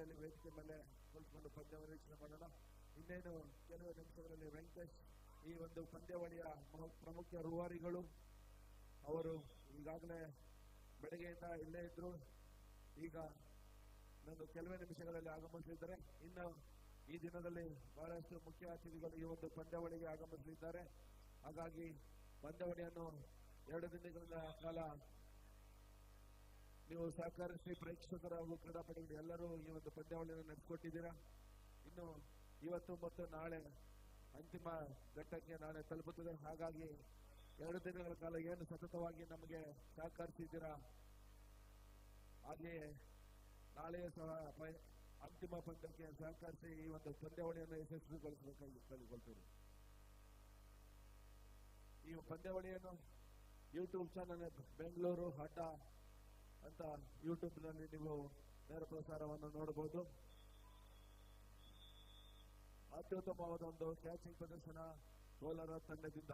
ವೇದಿಕೆಯಲ್ಲಿ ವೇದಿಕೆ ಮೇಲೆ ಕುಳಿತುಕೊಂಡು ಪಂದ್ಯವನ್ನು ವೀಕ್ಷಣೆ ಮಾಡೋಣ. ಇನ್ನೇನು ಕೆಲವು ನಿಮಿಷಗಳಲ್ಲಿ ವೆಂಕಟೇಶ್ ಈ ಒಂದು ಪಂದ್ಯಾವಳಿಯ ಪ್ರಮುಖ ರೂವಾರಿಗಳು ಅವರು ಈಗಾಗಲೇ ಬೆಳಗ್ಗೆಯಿಂದ ಇಲ್ಲೇ ಇದ್ರು. ಈಗ ನಾನು ಕೆಲವೇ ನಿಮಿಷಗಳಲ್ಲಿ ಆಗಮಿಸಲಿದ್ದಾರೆ. ಇನ್ನು ಈ ದಿನದಲ್ಲಿ ಬಹಳಷ್ಟು ಮುಖ್ಯ ಅತಿಥಿಗಳು ಈ ಒಂದು ಪಂದ್ಯಾವಳಿಗೆ ಆಗಮಿಸಲಿದ್ದಾರೆ. ಹಾಗಾಗಿ ಪಂದ್ಯಾವಳಿಯನ್ನು 2 ದಿನಗಳ ಕಾಲ ನೀವು ಸಹಕರಿಸಿ ಪ್ರೇಕ್ಷಕರು ಹಾಗೂ ಕ್ರೀಡಾಪಟುಗಳು ಎಲ್ಲರೂ ಈ ಒಂದು ಪಂದ್ಯಾವಳಿಯನ್ನು ನಡೆಸಿಕೊಟ್ಟಿದ್ದೀರಾ. ಇನ್ನು ಇವತ್ತು ಮತ್ತು ನಾಳೆ ಅಂತಿಮ ಘಟ್ಟಕ್ಕೆ ನಾಳೆ ತಲುಪುತ್ತದೆ. ಹಾಗಾಗಿ 2 ದಿನಗಳ ಕಾಲ ಏನು ಸತತವಾಗಿ ನಮಗೆ ಸಹಕರಿಸಿದ್ದೀರಾ, ಹಾಗೆಯೇ ನಾಳೆಯೂ ಸಹ ಅಂತಿಮ ಪಂದ್ಯಕ್ಕೆ ಸಹಕರಿಸಿ ಈ ಒಂದು ಪಂದ್ಯಾವಳಿಯನ್ನು ಯಶಸ್ವಿಗೊಳಿಸಬೇಕಾಗಿ ಕೇಳಿಕೊಳ್ತೀವಿ. ಈ ಪಂದ್ಯಾವಳಿಯನ್ನು ಯೂಟ್ಯೂಬ್ ಚಾನಲ್ ಬೆಂಗಳೂರು ಆಟ ಅಂತ ಯೂಟ್ಯೂಬ್ನಲ್ಲಿ ನೀವು ನೇರ ಪ್ರಸಾರವನ್ನು ನೋಡಬಹುದು. ಅತ್ಯುತ್ತಮವಾದ ಒಂದು ಕ್ಯಾಚಿಂಗ್ ಪ್ರದರ್ಶನ ಕೋಲಾರ ತಂಡದಿಂದ.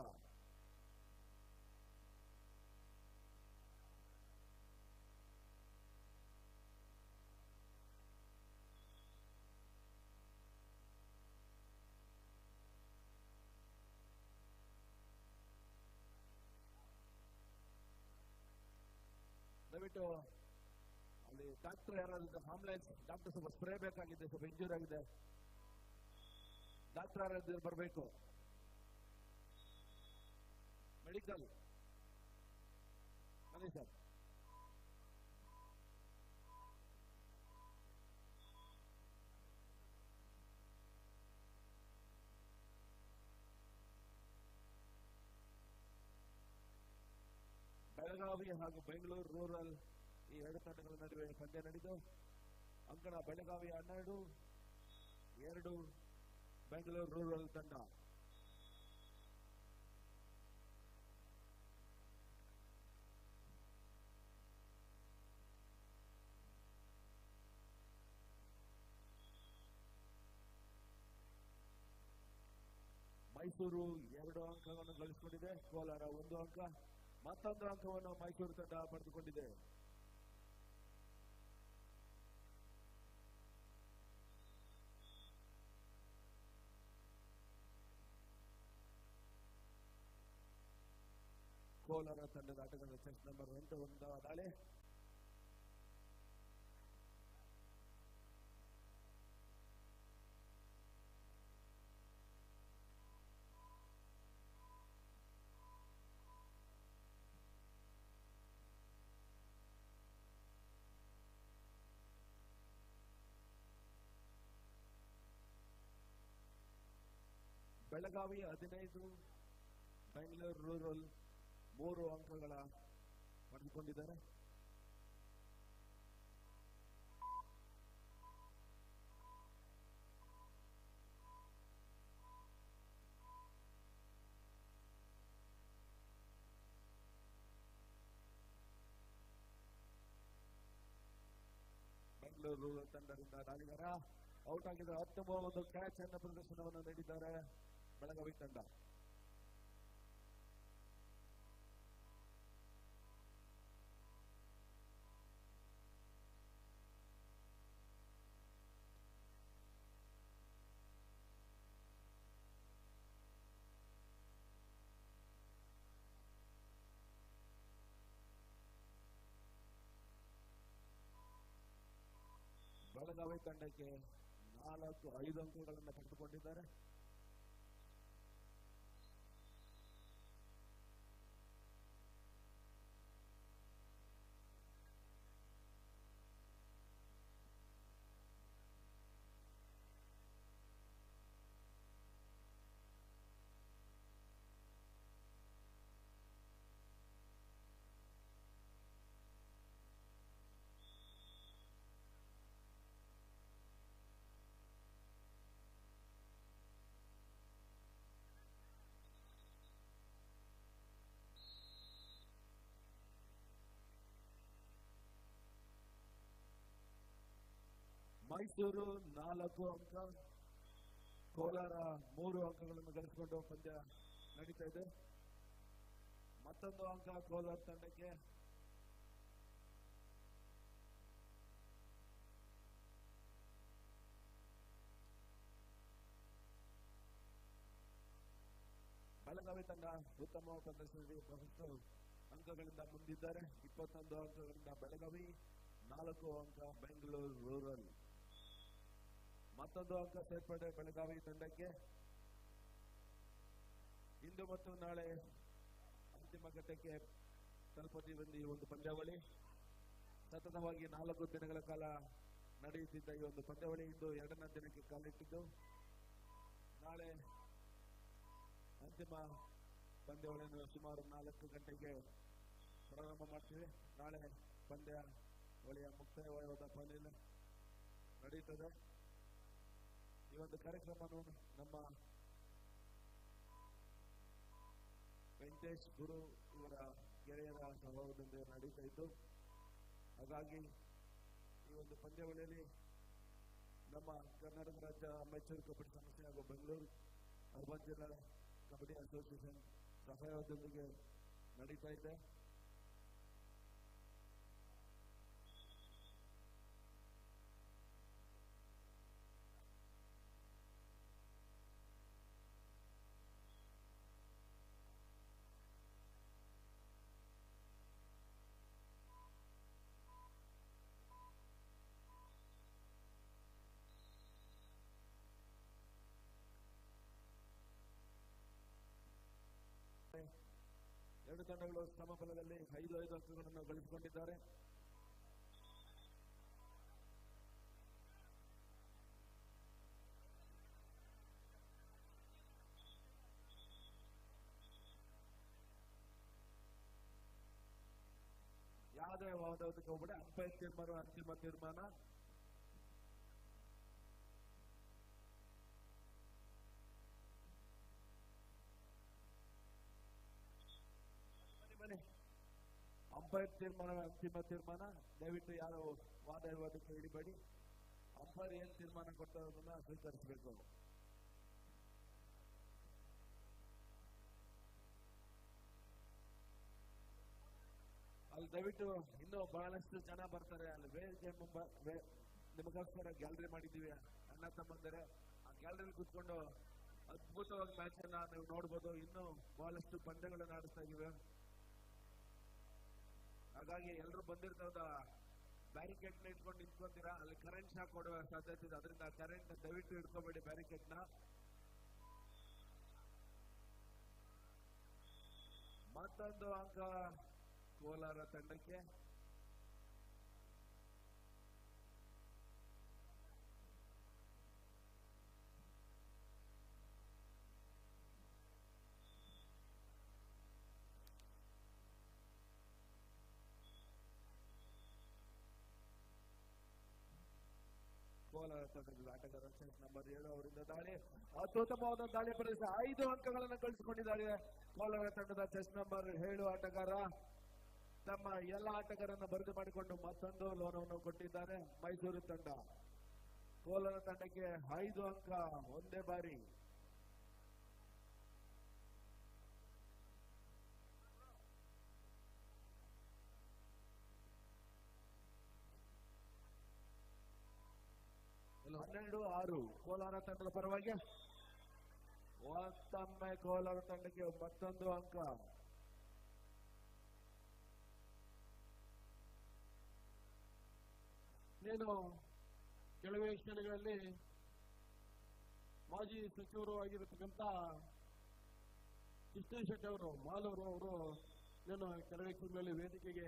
ದಯವಿಟ್ಟು ಅಲ್ಲಿ ಡಾಕ್ಟರ್ ಯಾರಾದ್ರು ಆಂಬುಲೆನ್ಸ್ ಡಾಕ್ಟರ್ ಸ್ವಲ್ಪ ಸ್ಪ್ರೇ ಬೇಕಾಗಿದೆ, ಸ್ವಲ್ಪ ಇಂಜೂರ್ ಆಗಿದೆ. ಡಾಕ್ಟರ್ ಯಾರಾದ್ರು ಬರಬೇಕು. ಮೆಡಿಕಲ್ ಬನ್ನಿ ಸರ್. ಬೆಳಗಾವಿ ಹಾಗೂ ಬೆಂಗಳೂರು ರೂರಲ್ ಈ 2 ತಂಡಗಳ ನಡುವೆ ಪಂದ್ಯ ನಡೆದು ಅಂಕಣ ಬೆಳಗಾವಿ 12, 2 ಬೆಂಗಳೂರು ರೂರಲ್ ತಂಡ. ಮೈಸೂರು 2 ಅಂಕವನ್ನು ಗಳಿಸಿಕೊಂಡಿದೆ, ಕೋಲಾರ 1 ಅಂಕ. ಮತ್ತೊಂದು ಅಂಕವನ್ನು ಮೈಸೂರು ತಂಡ ಪಡೆದುಕೊಂಡಿದೆ. ಕೋಲಾರ ತಂಡದ ಆಟಗಾರ ಚೆಸ್ ನಂಬರ್ 1 ದಾಳಿ. ಬೆಳಗಾವಿ 15, ಬೆಂಗಳೂರು ರೂರಲ್ 3 ಅಂಕಗಳ ಪಡೆದುಕೊಂಡಿದ್ದಾರೆ. ಬೆಂಗಳೂರು ರೂರಲ್ ತಂಡದಿಂದ ದಾಳಿಗಾರ ಔಟ್ ಆಗಿದ್ದಾರೆ. ಅತ್ಯುತ್ತಮ ಒಂದು ಕ್ಯಾಚ್ ಅನ್ನ ಪ್ರದರ್ಶನವನ್ನು ನೀಡಿದ್ದಾರೆ ಬೆಳಗಾವಿ ತಂಡ. ಬೆಳಗಾವಿ ತಂಡಕ್ಕೆ 4-5 ಅಂಕಗಳನ್ನು ಪಡೆದುಕೊಂಡಿದ್ದಾರೆ. ಮೈಸೂರು 4 ಅಂಕ, ಕೋಲಾರ 3 ಅಂಕಗಳನ್ನು ಗಳಿಸಿಕೊಂಡು ಪಂದ್ಯ ನಡೀತಾ ಇದೆ. ಮತ್ತೊಂದು ಅಂಕ ಕೋಲಾರ ತಂಡಕ್ಕೆ. ಬೆಳಗಾವಿ ತಂಡ ಉತ್ತಮ ಪ್ರದರ್ಶನದಲ್ಲಿ ಬಹಳಷ್ಟು ಅಂಕಗಳಿಂದ ಮುಂದಿದ್ದಾರೆ. 21 ಅಂಕಗಳಿಂದ ಬೆಳಗಾವಿ, 4 ಅಂಕ ಬೆಂಗಳೂರು ರೂರಲ್. ಮತ್ತೊಂದು ಅಂಕ ಸೇರ್ಪಡೆ ಬೆಳಗಾವಿ ತಂಡಕ್ಕೆ. ಇಂದು ಮತ್ತು ನಾಳೆ ಅಂತಿಮ ಘಟ್ಟಕ್ಕೆ ತಲುಪುತ್ತಿದೆ ಈ ಒಂದು ಪಂದ್ಯಾವಳಿ. ಸತತವಾಗಿ 4 ದಿನಗಳ ಕಾಲ ನಡೆಯುತ್ತಿದ್ದ ಈ ಒಂದು ಪಂದ್ಯಾವಳಿ ಇಂದು 2ನೇ ದಿನಕ್ಕೆ ಕಾಲಿಟ್ಟಿದ್ದು, ನಾಳೆ ಅಂತಿಮ ಪಂದ್ಯಾವಳಿಯನ್ನು ಸುಮಾರು 4 ಗಂಟೆಗೆ ಪ್ರಾರಂಭ ಮಾಡ್ತೀವಿ. ನಾಳೆ ಪಂದ್ಯಾವಳಿಯ ಮುಕ್ತಾಯವಾದ ಪಂದ್ಯ ನಡೆಯುತ್ತದೆ. ಈ ಒಂದು ಕಾರ್ಯಕ್ರಮವನ್ನು ನಮ್ಮ ವೆಂಕಟೇಶ್ ಗುರು ಇವರ ಗೆಳೆಯರ ಸಹಯೋಗದಿಂದ ನಡೀತಾ ಇದ್ದು, ಹಾಗಾಗಿ ಈ ಒಂದು ಪಂದ್ಯಾವಳಿಯಲ್ಲಿ ನಮ್ಮ ಕರ್ನಾಟಕ ರಾಜ್ಯ ಅಮೆಚೂರ್ ಕಬಡ್ಡಿ ಸಂಸ್ಥೆ ಹಾಗೂ ಬೆಂಗಳೂರು ಅರ್ಬನ್ ಜಿಲ್ಲಾ ಕಬಡ್ಡಿ ಅಸೋಸಿಯೇಷನ್ ಸಹಯೋಗದೊಂದಿಗೆ ನಡೀತಾ ಇದೆ. ಎರಡು ತಂಡಗಳು ಸಮಬಲದಲ್ಲಿ 5 ಅಂಕಗಳನ್ನು ಗಳಿಸಿಕೊಂಡಿದ್ದಾರೆ. ಯಾವುದೇ ವಾದಕ್ಕೆ ಹೋಗ್ಬೇಡಿ. ಅಂಪೈರ್ ತೀರ್ಮಾನ ಅಂತಿಮ ತೀರ್ಮಾನ. ಅಂಪೈರ್ ತೀರ್ಮಾನ ಅಂತಿಮ ತೀರ್ಮಾನ. ದಯವಿಟ್ಟು ಯಾರು ವಾದ ವಿವಾದಕ್ಕೆ ಹಿಡಿಬೇಡಿ. ಅಂಪೈರ್ ಏನ್ ತೀರ್ಮಾನ ಕೊಟ್ಟದನ್ನ ಸ್ವೀಕರಿಸಬೇಕು. ಅಲ್ಲಿ ದಯವಿಟ್ಟು ಇನ್ನೂ ಬಹಳಷ್ಟು ಜನ ಬರ್ತಾರೆ. ಅಲ್ಲಿ ವೇದಿಕೆ ನಿಮಗೋಸ್ಕರ ಗ್ಯಾಲರಿ ಮಾಡಿದ್ದೀವಿ ಅಣ್ಣ ತಮ್ಮಂದರೆ. ಆ ಗ್ಯಾಲರಿಯಲ್ಲಿ ಕೂತ್ಕೊಂಡು ಅದ್ಭುತವಾಗಿ ಮ್ಯಾಚ್ ಅನ್ನ ನೀವು ನೋಡ್ಬೋದು. ಇನ್ನೂ ಬಹಳಷ್ಟು ಪಂದ್ಯಗಳನ್ನು ಆಡಿಸ್ತಾ ಇದ್ದೀವಿ. ಹಾಗಾಗಿ ಎಲ್ಲರೂ ಬಂದಿರ್ತದ ಬ್ಯಾರಿಕೇಡ್ ನ ಇಟ್ಕೊಂಡು ನಿಂತ್ಕೊಂತೀರಾ. ಅಲ್ಲಿ ಕರೆಂಟ್ ಶಾಕ್ ಕೊಡುವ ಸಾಧ್ಯತೆ ಇದೆ. ಅದರಿಂದ ಕರೆಂಟ್ ದಯವಿಟ್ಟು ಇಟ್ಕೋಬೇಡಿ ಬ್ಯಾರಿಕೇಡ್ ನ. ಮತ್ತೊಂದು ಅಂಕ ಕೋಲಾರ ತಂಡಕ್ಕೆ. ಕೋಲಾರ ತಂಡದ ಆಟಗಾರ ನಂಬರ್ 7 ಅವರಿಂದ ದಾಳಿ. ಅತ್ಯುತ್ತಮವಾದ ದಾಳಿ ಪ್ರದೇಶ. 5 ಅಂಕಗಳನ್ನು ಗಳಿಸಿಕೊಂಡಿದ್ದಾರೆ ಕೋಲಾರ ತಂಡದ ಚೆಸ್ ನಂಬರ್ 7 ಆಟಗಾರ. ತಮ್ಮ ಎಲ್ಲ ಆಟಗಾರರನ್ನು ಬರೆದು ಮಾಡಿಕೊಂಡು ಮತ್ತೊಂದು ಲೋನವನ್ನು ಕೊಟ್ಟಿದ್ದಾರೆ ಮೈಸೂರು ತಂಡ. ಕೋಲಾರ ತಂಡಕ್ಕೆ 5 ಅಂಕ ಒಂದೇ ಬಾರಿ. ಹನ್ನೆರಡು 6 ಕೋಲಾರ ತಂಡದ ಪರವಾಗಿ. ಮತ್ತೊಮ್ಮೆ ಕೋಲಾರ ತಂಡಕ್ಕೆ ಮತ್ತೊಂದು ಅಂಕ. ಏನು ಕೆಲವೇ ಕ್ಷಣಗಳಲ್ಲಿ ಮಾಜಿ ಸಚಿವರು ಆಗಿರತಕ್ಕಂಥ ಕೃಷ್ಣ ಶೆಟ್ಟಿ ಅವರು ಮಾಲೂರು ಅವರು ಏನು ಕೆಲವೇ ಕ್ಷಣಗಳಲ್ಲಿ ವೇದಿಕೆಗೆ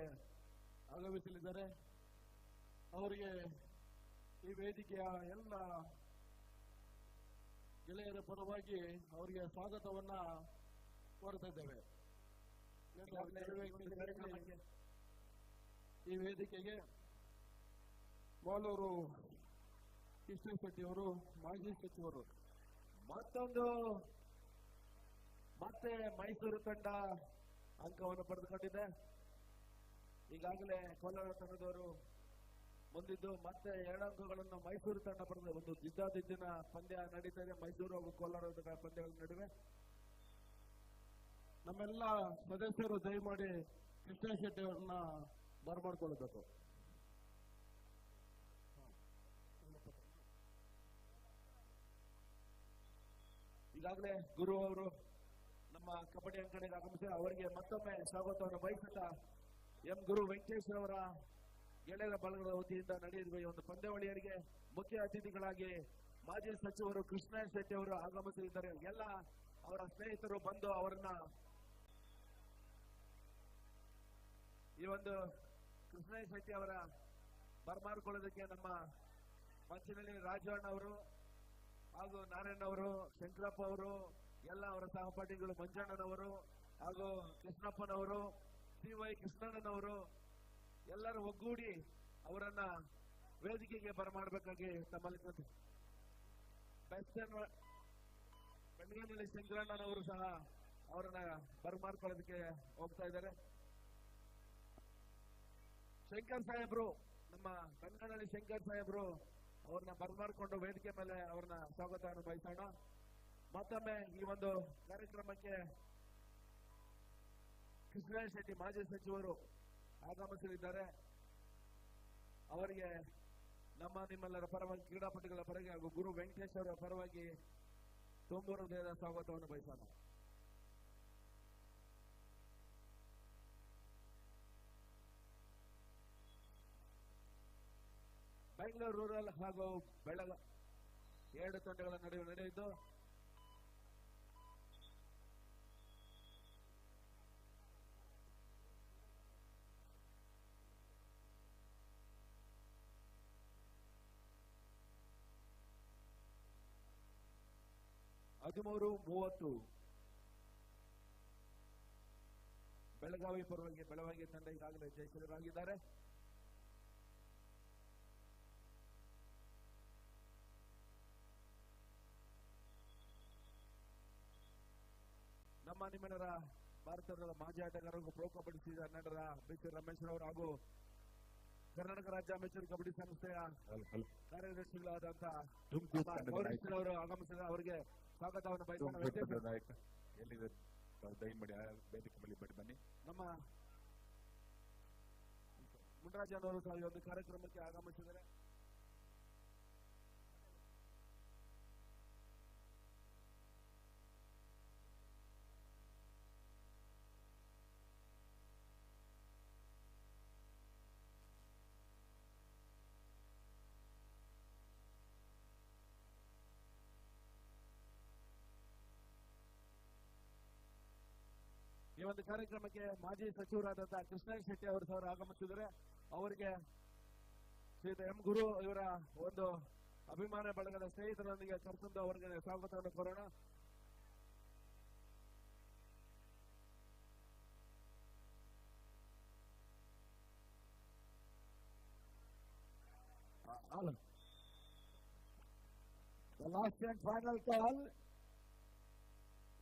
ಆಗಮಿಸಲಿದ್ದಾರೆ. ಅವರಿಗೆ ಈ ವೇದಿಕೆಯ ಎಲ್ಲ ಗೆಳೆಯರ ಪರವಾಗಿ ಅವರಿಗೆ ಸ್ವಾಗತವನ್ನ ಕೋರ್ತಾ ಇದ್ದೇವೆ. ಈ ವೇದಿಕೆಗೆ ಮಾಲೂರು ಕೃಷ್ಣ ಶೆಟ್ಟಿ ಅವರು ಮಾಜಿ ಸಚಿವರು. ಮತ್ತೆ ಮೈಸೂರು ತಂಡ ಅಂಕವನ್ನು ಪಡೆದುಕೊಂಡಿದೆ. ಈಗಾಗಲೇ ಕೋಲಾರ ತಂಡದವರು ಮುಂದಿದ್ದು ಮತ್ತೆ 2 ಅಂಕಗಳನ್ನು ಮೈಸೂರು ತಂಡ ಪಡೆದ ಒಂದು ಜಿದ್ದಾಜಿದ್ದಿನ ಪಂದ್ಯ ನಡೀತಾ ಇದೆ ಮೈಸೂರು ಹಾಗೂ ಕೋಲಾರ ಪಂದ್ಯಗಳ ನಡುವೆ. ನಮ್ಮೆಲ್ಲ ಸದಸ್ಯರು ದಯಮಾಡಿ ಕೃಷ್ಣ ಶೆಟ್ಟಿ ಅವರನ್ನ ಬರಮಾಡ್ಕೊಳ್ಬೇಕು. ಈಗಾಗಲೇ ಗುರು ಅವರು ನಮ್ಮ ಕಬಡ್ಡಿ ಅಂಕಣಕ್ಕೆ ಆಗಮಿಸಿ ಅವರಿಗೆ ಮತ್ತೊಮ್ಮೆ ಸ್ವಾಗತವನ್ನು ಬಯಸುತ್ತಾ ಎಂ ಗುರು ವೆಂಕಟೇಶ್ ಅವರ ಗೆಳೆಯರ ಬಳಗದ ವತಿಯಿಂದ ನಡೆಯುವ ಈ ಒಂದು ಪಂದ್ಯಾವಳಿಯರಿಗೆ ಮುಖ್ಯ ಅತಿಥಿಗಳಾಗಿ ಮಾಜಿ ಸಚಿವರು ಕೃಷ್ಣ ಶೆಟ್ಟಿ ಅವರು ಆಗಮಿಸಲಿದ್ದಾರೆ. ಎಲ್ಲ ಅವರ ಸ್ನೇಹಿತರು ಬಂದು ಅವರನ್ನ ಈ ಒಂದು ಕೃಷ್ಣ ಶೆಟ್ಟಿ ಅವರ ಬರಮಾಡಿಕೊಳ್ಳೋದಕ್ಕೆ ನಮ್ಮ ಮಂಚಿನಲ್ಲಿ ರಾಜಣ್ಣ ಅವರು ಹಾಗೂ ನಾರಾಯಣ ಅವರು, ಶಂಕರಪ್ಪ ಅವರು, ಎಲ್ಲ ಅವರ ಸಹಪಾಠಿಗಳು ಮಂಜಣ್ಣನವರು ಹಾಗೂ ಕೃಷ್ಣಪ್ಪನವರು, CY ಕೃಷ್ಣಣ್ಣನವರು ಎಲ್ಲರೂ ಒಗ್ಗೂಡಿ ಅವರನ್ನ ವೇದಿಕೆಗೆ ಬರಮಾಡಬೇಕಾಗಿ ತಮ್ಮಲ್ಲಿ ಬೆಂಗಳೂರಿನಲ್ಲಿ ಶಂಕರಣ್ಣನವರು ಸಹ ಅವರನ್ನ ಬರಮಾಡ್ಕೊಳ್ಳೋದಕ್ಕೆ ಹೋಗ್ತಾ ಇದ್ದಾರೆ. ಶಂಕರ್ ಸಾಹೇಬ್ರು, ನಮ್ಮ ಬೆಂಗಳೂರಿನಲ್ಲಿ ಶಂಕರ್ ಸಾಹೇಬ್ರು ಅವ್ರನ್ನ ಬರಮಾಡ್ಕೊಂಡು ವೇದಿಕೆ ಮೇಲೆ ಅವ್ರನ್ನ ಸ್ವಾಗತವನ್ನು ಬಯಸೋಣ. ಮತ್ತೊಮ್ಮೆ ಈ ಒಂದು ಕಾರ್ಯಕ್ರಮಕ್ಕೆ ಕೃಷ್ಣ ಶೆಟ್ಟಿ ಮಾಜಿ ಸಚಿವರು ಆಗಮಿಸಲಿದ್ದಾರೆ. ಅವರಿಗೆ ನಿಮ್ಮೆಲ್ಲರ ಪರವಾಗಿ, ಕ್ರೀಡಾಪಟುಗಳ ಪರವಾಗಿ ಹಾಗೂ ಗುರು ವೆಂಕಟೇಶ್ ಅವರ ಪರವಾಗಿ ತುಂಬ ಹೃದಯದ ಸ್ವಾಗತವನ್ನು ಬಯಸೋಣ. ಬೆಂಗಳೂರು ರೂರಲ್ ಹಾಗೂ ಬೆಳಗ ಎರಡು ತಂಡಗಳ ನಡುವೆ ನಡೆಯಿತು. (13:30) ಬೆಳಗಾವಿ ಪರವಾಗಿ ಬೆಳಗಾವಿ ತಂಡ ಈಗಾಗಲೇ ಜಯಶೀಲರಾಗಿದ್ದಾರೆ. ನಿಮ್ಮೆಲ್ಲರ ಭಾರತದ ಮಾಜಿ ಆಟಗಾರರು, ಪ್ರೊ ಕಬಡ್ಡಿ ಸೀಸನ್ ನಡೆದ BC ರಮೇಶ್ ಅವರು ಹಾಗೂ ಕರ್ನಾಟಕ ರಾಜ್ಯ ಅಮೆಚೂರ್ ಕಬಡ್ಡಿ ಸಂಸ್ಥೆಯ ಕಾರ್ಯದರ್ಶಿಗಳಾದಂತಹ ಅವರು ಆಗಮಿಸಿದ ಅವರಿಗೆ ಸ್ವಾಗತವನ್ನು ಬಯಸುತ್ತಾರೆ. ನಮ್ಮ ಮುನ್ರಾಜನವರು ಸಹ ಈ ಒಂದು ಕಾರ್ಯಕ್ರಮಕ್ಕೆ ಆಗಮಿಸಿದ್ದಾರೆ. ಈ ಒಂದು ಕಾರ್ಯಕ್ರಮಕ್ಕೆ ಮಾಜಿ ಸಚಿವರಾದಂತಹ ಕೃಷ್ಣ ಶೆಟ್ಟಿ ಅವರು ಸಹ ಆಗಮಿಸಿದರೆ ಅವರಿಗೆ ಶ್ರೀಯುತ ಎಂ ಗುರು ಇವರ ಒಂದು ಅಭಿಮಾನ ಬಳಗದ ಸ್ನೇಹಿತರೊಂದಿಗೆ ಕರೆತಂದು ಅವರಿಗೆ ಸ್ವಾಗತವನ್ನು ಕೋರೋಣ. The last and final call.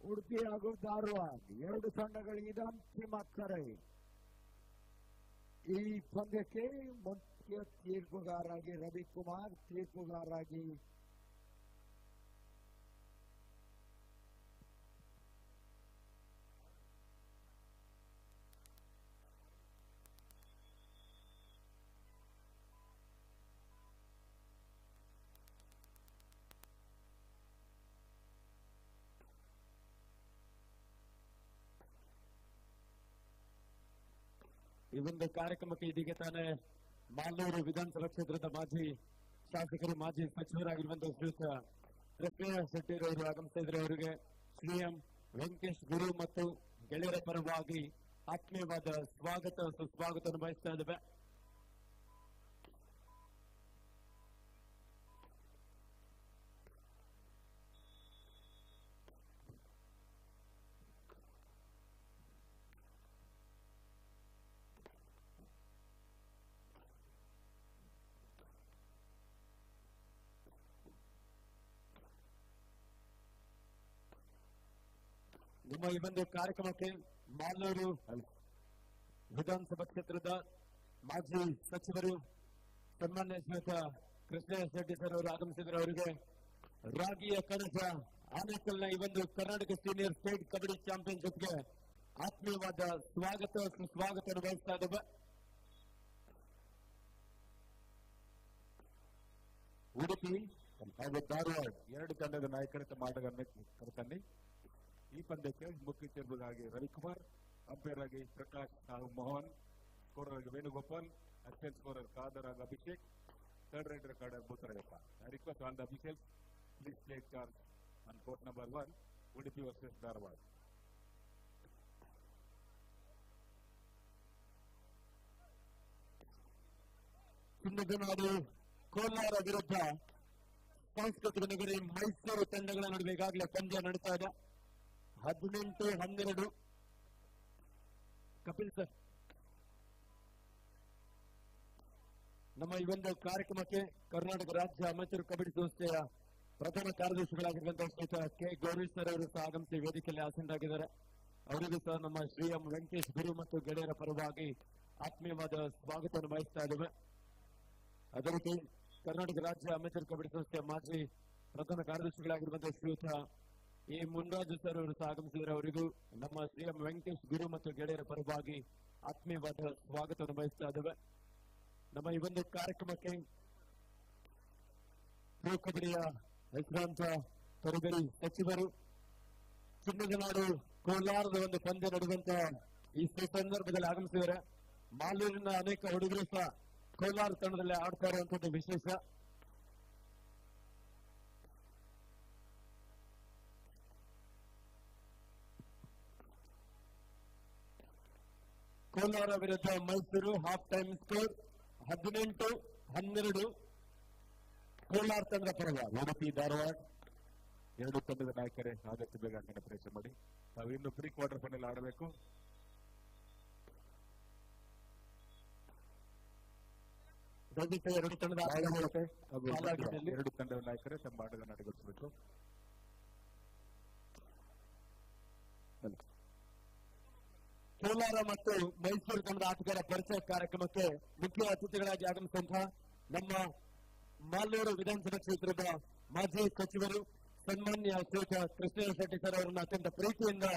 Udupi ಹಾಗೂ ಧಾರವಾಡ ಎರಡು ತಂಡಗಳಿಗೆ ಅಂತಿಮ ಕರೆ. ಈ ಪಂದ್ಯಕ್ಕೆ ಮುಖ್ಯ ತೀರ್ಪುಗಾರರಾಗಿ ರವಿಕುಮಾರ್, ತೀರ್ಪುಗಾರರಾಗಿ ಈ ಒಂದು ಕಾರ್ಯಕ್ರಮಕ್ಕೆ ಇದೀಗ ತಾನೇ ಮಾಲೂರು ವಿಧಾನಸಭಾ ಕ್ಷೇತ್ರದ ಮಾಜಿ ಶಾಸಕರು, ಮಾಜಿ ಸಚಿವರಾಗಿರುವಂತಹ ಶ್ರೀಯುತ ಕೃಷ್ಣ ಶೆಟ್ಟಿ ಅವರು ಆಗಮಿಸ್ತಾ ಇದ್ದಾರೆ. ಅವರಿಗೆ ಶ್ರೀ ಎಂ ವೆಂಕಟೇಶ್ ಗುರು ಮತ್ತು ಗೆಳೆಯರ ಪರವಾಗಿ ಆತ್ಮೀಯವಾದ ಸ್ವಾಗತ, ಸುಸ್ವಾಗತವನ್ನು ಬಯಸ್ತಾ ಇದ್ದೇವೆ. ನಿಮ್ಮ ಈ ಒಂದು ಕಾರ್ಯಕ್ರಮಕ್ಕೆ ಮಾಲೂರು ವಿಧಾನಸಭಾ ಕ್ಷೇತ್ರದ ಮಾಜಿ ಸಚಿವರು ಸನ್ಮಾನ್ಯ ಶ್ರೀಯುತ ಕೃಷ್ಣ ಶೆಟ್ಟಿ ಸರ್ ಅವರು ಆಗಮಿಸಿದರೆ ಅವರಿಗೆ ರಾಗಿಯ ಕನಸ ಆನೇಕಲ್ನ ಈ ಒಂದು ಕರ್ನಾಟಕ ಸೀನಿಯರ್ ಸ್ಟೇಟ್ ಕಬಡ್ಡಿ ಚಾಂಪಿಯನ್ಶಿಪ್ಗೆ ಆತ್ಮೀಯವಾದ ಸ್ವಾಗತ, ಸುಸ್ವಾಗತ ಬಯಸ್ತಾ ಇದ್ದೇವೆ. ಉಡುಪಿ ಹಾಗೂ ಧಾರವಾಡ ಎರಡು ತಂಡದ ನಾಯಕರ ಮಾಟಗಾರನ ಕರೆತನ್ನಿ. ಈ ಪಂದ್ಯಕ್ಕೆ ಮುಖ್ಯ ತೀರ್ಪುಗಾಗಿ ರವಿಕುಮಾರ್, ಅಂಪೈರ್ ಆಗಿ ಪ್ರಕಾಶ್ ಹಾಗೂ ಮೋಹನ್, ಸ್ಕೋರರ್ ಆಗಿ ವೇಣುಗೋಪಾಲ್, ಅಸಿಸ್ಟೆಂಟ್ ಸ್ಕೋರರ್ ಖಾದರ್ ಹಾಗೂ Abhishek, third right recorder Bhutarayappa. I request all the officials please take charge on court number 1, Udupi versus Dharwad. ಚಿನ್ನದನಾಡು ಕೋಲಾರ ವಿರುದ್ಧ ಸಾಂಸ್ಕೃತಿಕ ನಗರಿ ಮೈಸೂರು ತಂಡಗಳ ನಡುವೆ ಈಗಾಗಲೇ ಪಂದ್ಯ ನಡೀತಾ ಇದೆ. 18-12. ಕಪಿಲ್ ಸರ್, ನಮ್ಮ ಈ ಒಂದು ಕಾರ್ಯಕ್ರಮಕ್ಕೆ ಕರ್ನಾಟಕ ರಾಜ್ಯ ಅಮೆಚೂರ್ ಕಬಡ್ಡಿ ಸಂಸ್ಥೆಯ ಪ್ರಧಾನ ಕಾರ್ಯದರ್ಶಿಗಳಾಗಿರುವಂತಹ ಶ್ರೀಯುತ ಕೆ ಗೌರೀಶ್ ಸರ್ ಅವರು ಸಹ ಆಗಮಿಸಿ ವೇದಿಕೆಯಲ್ಲಿ ಆಸೀನರಾಗಿದ್ದಾರೆ. ಅವರಿಗೂ ಸಹ ನಮ್ಮ ಶ್ರೀ ಎಂ ವೆಂಕಟೇಶ್ ಗುರು ಮತ್ತು ಗೆಳೆಯರ ಪರವಾಗಿ ಆತ್ಮೀಯವಾದ ಸ್ವಾಗತವನ್ನು ಬಯಸ್ತಾ ಇದ್ದೇವೆ. ಅದೇ ರೀತಿ ಕರ್ನಾಟಕ ರಾಜ್ಯ ಅಮೆಚೂರ್ ಕಬಡ್ಡಿ ಸಂಸ್ಥೆಯ ಮಾಜಿ ಪ್ರಧಾನ ಕಾರ್ಯದರ್ಶಿಗಳಾಗಿರುವಂತಹ ಶ್ರೀಯುತ ಎ ಮುನ್ರಾಜು ಸರ್ ಅವರು ಸಹ ಆಗಮಿಸಿದರೆ ಅವರಿಗೂ ನಮ್ಮ ಶ್ರೀ ಎಂ ವೆಂಕಟೇಶ್ ಗುರು ಮತ್ತು ಗೆಳೆಯರ ಪರವಾಗಿ ಆತ್ಮೀಯವಾದ ಸ್ವಾಗತವನ್ನು ಬಯಸ್ತಾ ಇದ್ದೇವೆ. ನಮ್ಮ ಈ ಒಂದು ಕಾರ್ಯಕ್ರಮಕ್ಕೆ ಪ್ರೊ ಕಬಡ್ಡಿಯ ಹೆಸರಾಂತ ತರಬೇತಿ ಸಚಿವರು, ಚಿನ್ನದ ನಾಡು ಕೋಲಾರದ ಒಂದು ಪಂದ್ಯ ನಡೆದಂತಹ ಈ ಸಂದರ್ಭದಲ್ಲಿ ಆಗಮಿಸಿದರೆ ಮಾಲೂರಿನ ಅನೇಕ ಹುಡುಗರು ಸಹ ಕೋಲಾರ ತಂಡದಲ್ಲಿ ಆಡ್ತಾ ಇರುವಂತದ್ದು ವಿಶೇಷ. ಕೋಲಾರ ವಿರುದ್ಧ Mysuru half time score 18-12. Kolar ತಂಡ ಪರವಾಗಿ ಉಡುಪಿ ಧಾರವಾಡ ಎರಡು ತಂಡದ ನಾಯಕರೇ ಆದಷ್ಟು ಬೇಗ ಅಂಕಣ ಪ್ರವೇಶ ಮಾಡಿ. ನಾವು ಇನ್ನು ಪ್ರೀ ಕ್ವಾರ್ಟರ್ ಫೈನಲ್ ಆಡಬೇಕು. ಎರಡು ತಂಡದ ಎರಡು ತಂಡದ ನಾಯಕರೇ ತಮ್ಮ ಆಟವನ್ನು ನಡೆಸಬೇಕು. ಕೋಲಾರ ಮತ್ತು ಮೈಸೂರು ತಂಡದ ಆಟಗಾರ ಪರಿಚಯ ಕಾರ್ಯಕ್ರಮಕ್ಕೆ ಮುಖ್ಯ ಅತಿಥಿಗಳಾಗಿ ಆಗಮಿಸಿದಂತಹ ನಮ್ಮ ಮಾಲೂರು ವಿಧಾನಸಭಾ ಕ್ಷೇತ್ರದ ಮಾಜಿ ಸಚಿವರು ಸನ್ಮಾನ್ಯ ಶ್ರೀಯುತ ಕೃಷ್ಣ ಶೆಟ್ಟಿ ಸರ್ ಅವರನ್ನು ಅತ್ಯಂತ ಪ್ರೀತಿಯಿಂದ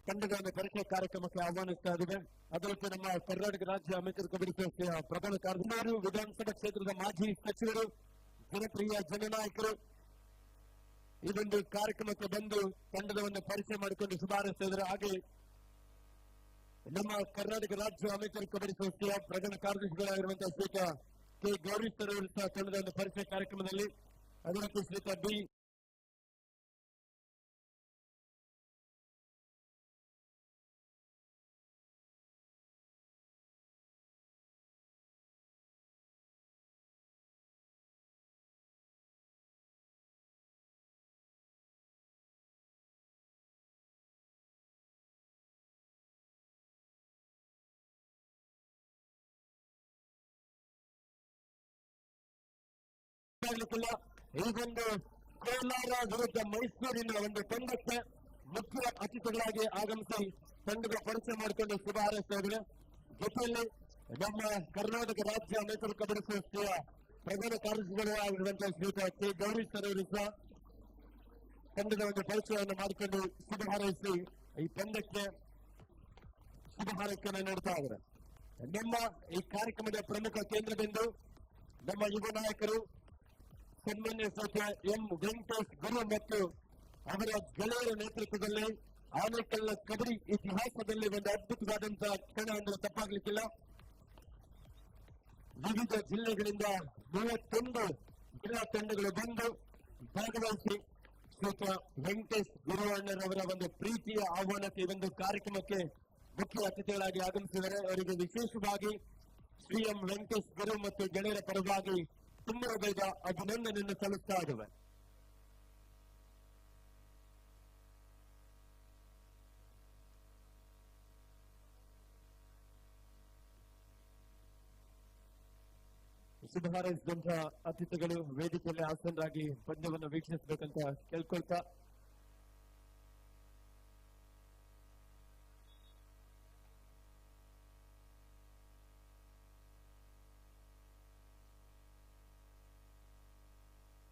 ತಂಡದ ಪರಿಚಯ ಕಾರ್ಯಕ್ರಮಕ್ಕೆ ಆಹ್ವಾನಿಸ್ತಾ ಇದ್ದೇವೆ. ಅದಕ್ಕೆ ನಮ್ಮ ಕರ್ನಾಟಕ ರಾಜ್ಯ ಅಮೆಚೂರ್ ಕಬಡ್ಡಿ ಸಂಸ್ಥೆಯ ಪ್ರಧಾನ ಕಾರ್ಯದರ್ಶಿ, ವಿಧಾನಸಭಾ ಕ್ಷೇತ್ರದ ಮಾಜಿ ಸಚಿವರು, ಜನಪ್ರಿಯ ಜನನಾಯಕರು ಈ ಒಂದು ಕಾರ್ಯಕ್ರಮಕ್ಕೆ ಬಂದು ತಂಡದ ಒಂದು ಪರಿಚಯ ಮಾಡಿಕೊಂಡು ಶುಭ ಹಾರೈಸ್ತಾ ಇದ್ದಾರೆ. ಹಾಗೆ ನಮ್ಮ ಕರ್ನಾಟಕ ರಾಜ್ಯ ಅಮೆಚೂರ್ ಕಬಡ್ಡಿ ಸಂಸ್ಥೆಯ ಪ್ರಧಾನ ಕಾರ್ಯದರ್ಶಿಗಳಾಗಿರುವಂತಹ ಶ್ರೀಯುತ ಕೆ ಗೌರೀಶ್ ಸರ್ ಅವರು ಸಹ ತಂಡದ ಒಂದು ಪರಿಚಯ ಕಾರ್ಯಕ್ರಮದಲ್ಲಿ, ಅದೇ ರೀತಿ ಶ್ರೀಯುತ ಬಿ ಈ ಒಂದು ಕೋಲಾರ ವಿರುದ್ಧ ಮೈಸೂರಿನ ಒಂದು ತಂಡಕ್ಕೆ ಮುಖ್ಯ ಅತಿಥಿಗಳಾಗಿ ಆಗಮಿಸಿ ತಂಡದ ಪರಿಚಯ ಮಾಡಿಕೊಂಡು ಶುಭ ಹಾರೈಸ್ತಾ ಇದ್ದಾರೆ. ಜೊತೆಯಲ್ಲಿ ನಮ್ಮ ಕರ್ನಾಟಕ ರಾಜ್ಯ ಅಮೆಚೂರ್ ಕಬಡ್ಡಿ ಸಂಸ್ಥೆಯ ಪ್ರಧಾನ ಕಾರ್ಯದರ್ಶಿಗಳಾಗಿರುವಂತಹ ಶ್ರೀಯುತ ಕೆ ಗೌರೀಶ್ ಸರ್ ಅವರು ಸಹ ತಂಡದ ಒಂದು ಪರಿಚಯವನ್ನು ಮಾಡಿಕೊಂಡು ಶುಭ ಹಾರೈಸಿ ಈ ಪಂದ್ಯಕ್ಕೆ ಶುಭ ಹಾರೈಕೆಯನ್ನು ನೀಡ್ತಾ ಇದ್ದಾರೆ. ನಮ್ಮ ಈ ಕಾರ್ಯಕ್ರಮದ ಪ್ರಮುಖ ಕೇಂದ್ರ ಬಿಂದು ನಮ್ಮ ಯುವ ನಾಯಕರು ಸನ್ಮಾನ್ಯ ಶ್ರೀಯುತ ಎಂ ವೆಂಕಟೇಶ್ ಗುರು ಮತ್ತು ಅವರ ಗೆಳೆಯರ ನೇತೃತ್ವದಲ್ಲಿ ಆನೇಕಲ್ನ ಕಬಡ್ಡಿ ಇತಿಹಾಸದಲ್ಲಿ ಒಂದು ಅದ್ಭುತವಾದಂತಹ ಕ್ಷಣ ಅಂದ್ರೆ ತಪ್ಪಾಗ್ಲಿಕ್ಕಿಲ್ಲ. ವಿವಿಧ ಜಿಲ್ಲೆಗಳಿಂದ 31 ಜಿಲ್ಲಾ ತಂಡಗಳು ಬಂದು ಭಾಗವಹಿಸಿ ಶ್ರೀಯುತ ವೆಂಕಟೇಶ್ ಗುರುವಣ್ಣರವರ ಒಂದು ಪ್ರೀತಿಯ ಆಹ್ವಾನಕ್ಕೆ ಈ ಒಂದು ಕಾರ್ಯಕ್ರಮಕ್ಕೆ ಮುಖ್ಯ ಅತಿಥಿಗಳಾಗಿ ಆಗಮಿಸಿದರೆ ಅವರಿಗೆ ವಿಶೇಷವಾಗಿ ಶ್ರೀ ಎಂ ವೆಂಕಟೇಶ್ ಗುರು ಮತ್ತು ಗೆಳೆಯರ ಪರವಾಗಿ ತುಂಬ ಬೇಗ ಅಭಿನಂದನೆಯನ್ನು ಸಲ್ಲಿಸ್ತಾ ಇದ್ದೇವೆ. ಶುಭ ಹಾರೈಸಿದಂತಹ ಅತಿಥಿಗಳು ವೇದಿಕೆಯಲ್ಲಿ ಆಸೀನರಾಗಿ ಪಂದ್ಯವನ್ನು ವೀಕ್ಷಿಸಬೇಕಂತ ಕೇಳ್ಕೊಳ್ತಾ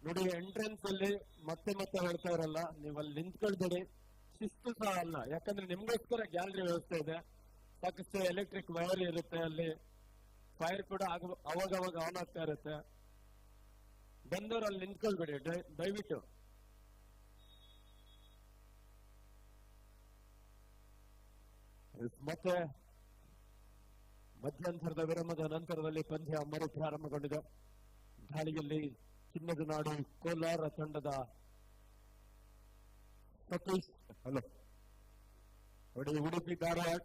ನೋಡಿ, ಎಂಟ್ರೆನ್ಸ್ ಅಲ್ಲಿ ಮತ್ತೆ ಹೇಳ್ತಾ ಇರಲ್ಲ, ನೀವು ಅಲ್ಲಿ ನಿಂತ್ಕೊಳ್ಬೇಡಿ, ಶಿಸ್ತು ಸಹ ಅಲ್ಲ. ಯಾಕಂದ್ರೆ ನಿಮ್ಗೋಸ್ಕರ ಗ್ಯಾಲರಿ ವ್ಯವಸ್ಥೆ ಇದೆ, ಸಾಕಷ್ಟು ಎಲೆಕ್ಟ್ರಿಕ್ ವೈರ್ ಇರುತ್ತೆ, ಅಲ್ಲಿ ಫೈರ್ ಕೂಡ ಅವಾಗ ಆನ್ ಆಗ್ತಾ ಇರುತ್ತೆ. ಬಂದವರು ಅಲ್ಲಿ ನಿಂತ್ಕೊಳ್ಬೇಡಿ ದಯವಿಟ್ಟು. ಮತ್ತೆ ಮಧ್ಯಂತರದ ವಿರಾಮದ ನಂತರದಲ್ಲಿ ಪಂದ್ಯ ಮರು ಪ್ರಾರಂಭಗೊಂಡಿದೆ. ದಾಳಿಯಲ್ಲಿ ಚಿನ್ನದ ನಾಡು ಕೋಲಾರ ತಂಡದ ಸತೀಶ್ ಹಲೋ ನೋಡಿ, ಉಡುಪಿ ಧಾರವಾಡ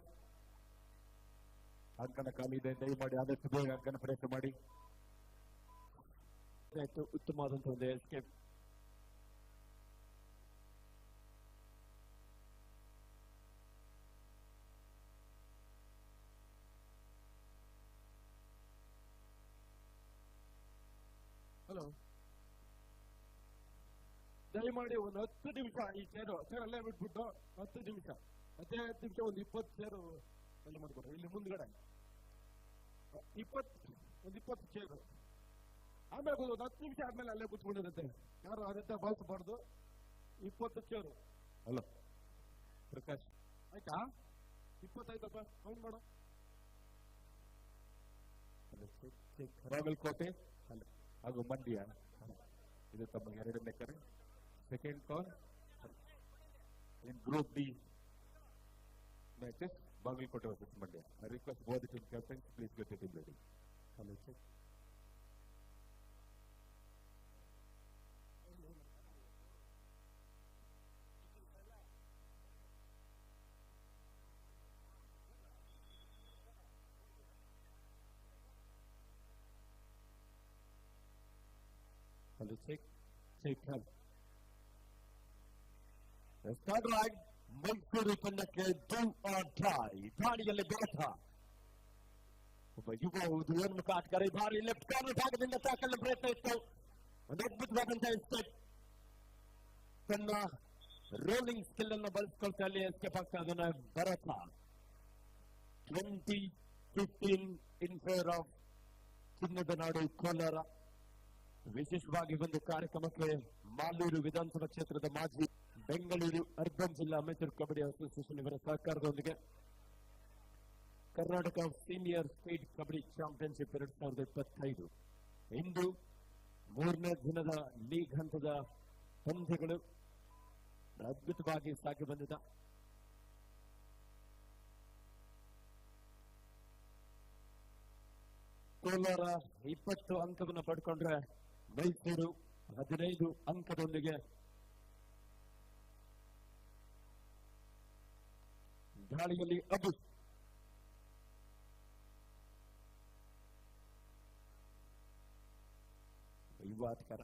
ಅಂಕನ ಖಾಲಿ ಇದೆ, ದಯಮಾಡಿ ಆದಷ್ಟು ಬೇಗ ಅಂಕನ ಪ್ರಯತ್ನ ಮಾಡಿ. ಉತ್ತಮವಾದಂತಹ ಒಂದು ಎಸ್ಕೇಪ್. ಹಲೋ, ದಯಮಾಡಿ ಒಂದು 10 ನಿಮಿಷ ಈ ಚೇರು ಅಲ್ಲೇ ಬಿಟ್ಬಿಟ್ಟು 10 ನಿಮಿಷ, 15 ನಿಮಿಷ ಒಂದು 20 ಚೇರು ಅಲ್ಲಿ ಮಾಡ್ಕೊಡ್ರಿ. ಇಲ್ಲಿ ಮುಂದ್ಗಡೆ 20 ಚೇರು, ಆಮೇಲೆ ಒಂದು 10 ನಿಮಿಷ ಆದ್ಮೇಲೆ ಅಲ್ಲೇ ಕೂತ್ಕೊಂಡಿರುತ್ತೆ. ಯಾರು ಅದಕ್ಕೆ ಬಳಸಬಾರ್ದು. 20 ಚೇರು. ಹಲೋ ಪ್ರಕಾಶ್, ಆಯ್ತಾ? 25 ಕೌಂಟ್ ಮಾಡು. ಬಾಗಲಕೋಟೆ ಹಾಗೂ ಮಂಡ್ಯ ಇದು ತಮ್ಮ ಎರಡನೇ ಕರೆ. Second call in group D matches Bagalkote versus Mandya. I request both the team captains, please get the team ready. Hello, check. Hello, check. Check. Start right. Mysuru ತಂಡಕ್ಕೆ ಡೂ ಆರ್ ಟ್ರೈ. ದಾಳಿಯಲ್ಲಿ ಬೇಟ ಒಬ್ಬ ಯುವ ಉದ್ಯೋನ್ಮುಖ ಆಟಗಾರ ಭಾರಿ ಲೆಫ್ಟ್ ಕಾರ್ನರ್ ಭಾಗದಿಂದ ತಾಕಲು ಪ್ರಯತ್ನ ಇತ್ತು. ಒಂದು ಅದ್ಭುತವಾದಂತಹ ಸ್ಟೆಪ್, ತನ್ನ ರೋಲಿಂಗ್ ಸ್ಕಿಲ್ ಅನ್ನು ಬಳಸ್ಕೊಳ್ತಾ ಅಲ್ಲಿ ಎಸ್ಕೇಪ್ ಆಗ್ತಾ ಅದನ್ನ ಭರತ 2015 ಇನ್ ಫೇವರ್ ಆಫ್ ಚಿನ್ನದ ನಾಡು ಕೋಲಾರ. ವಿಶೇಷವಾಗಿ ಒಂದು ಕಾರ್ಯಕ್ರಮಕ್ಕೆ ಮಾಲೂರು ವಿಧಾನಸಭಾ ಕ್ಷೇತ್ರದ ಮಾಜಿ ಬೆಂಗಳೂರು ಅರ್ಬನ್ ಜಿಲ್ಲಾ ಅಮೆಚೂರ್ ಕಬಡ್ಡಿ ಅಸೋಸಿಯೇಷನ್ ಇವರ ಸಹಕಾರದೊಂದಿಗೆ Karnataka senior state kabaddi championship 2025 ಇಂದು 3ನೇ ದಿನದ ಲೀಗ್ ಹಂತದ ಪಂದ್ಯಗಳು ಅದ್ಭುತವಾಗಿ ಸಾಗಿ ಬಂದಿದೆ. ಕೋಲಾರ 20 ಅಂಕವನ್ನು ಪಡ್ಕೊಂಡ್ರೆ ಮೈಸೂರು 15 ಅಂಕದೊಂದಿಗೆ ದಾಳಿಯಲ್ಲಿ ಅಬು ಯುವ ಆಟಗಾರ.